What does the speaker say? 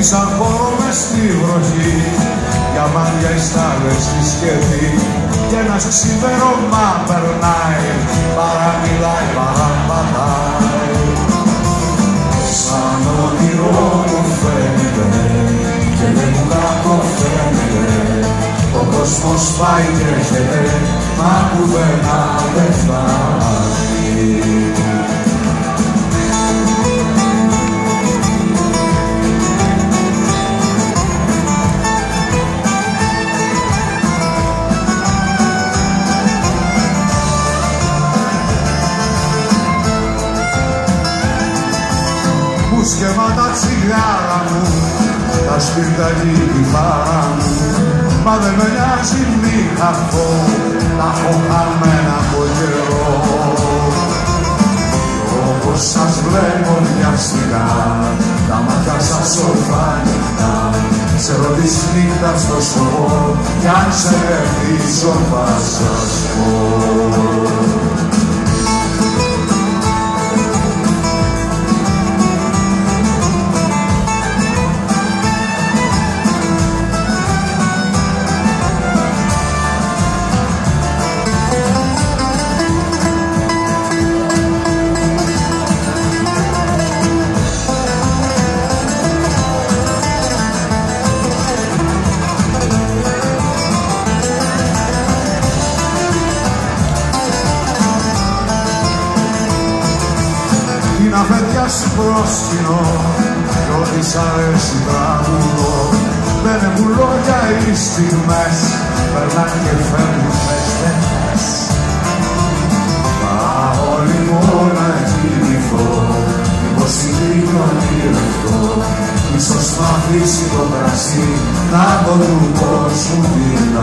σαν χώρο μες στη βροχή, για μάτια οι στάλες στη σκεπή, και ένας ξημέρωμα περνάει, παραμιλάει, παραπατάει. Σαν όνειρο μου φαίνεται και δεν μου κακοφαίνεται, ο κόσμος πάει και έρχεται, μα κουβέντα δεν φτάνει. Σκεύα τα τσιγάρα μου, τα σπίρτα και η κιθάρα μου, μα δεν με νοιάζει μη χαθώ, τα έχω χαμένα από καιρό. Όπως σας βλέπω βιαστικά, τα μάτια σας ορφανικά, ξέρω της νύχτας το σκοπό, κι αν σε ρωτήσω θα σας πω. Να φετιάσει πρόσκυνο κι ό,τι σ' αρέσει τραγουδό. Δεν έχουν λόγια οι στιγμές, περνάνε και φεύγουν μες δεν θες. Μα όλοι μόνο να κοιμηθώ, μήπως συνήθω ονειρευτώ, ίσως μ' αφήσει το κρασί να δω του κόσμου την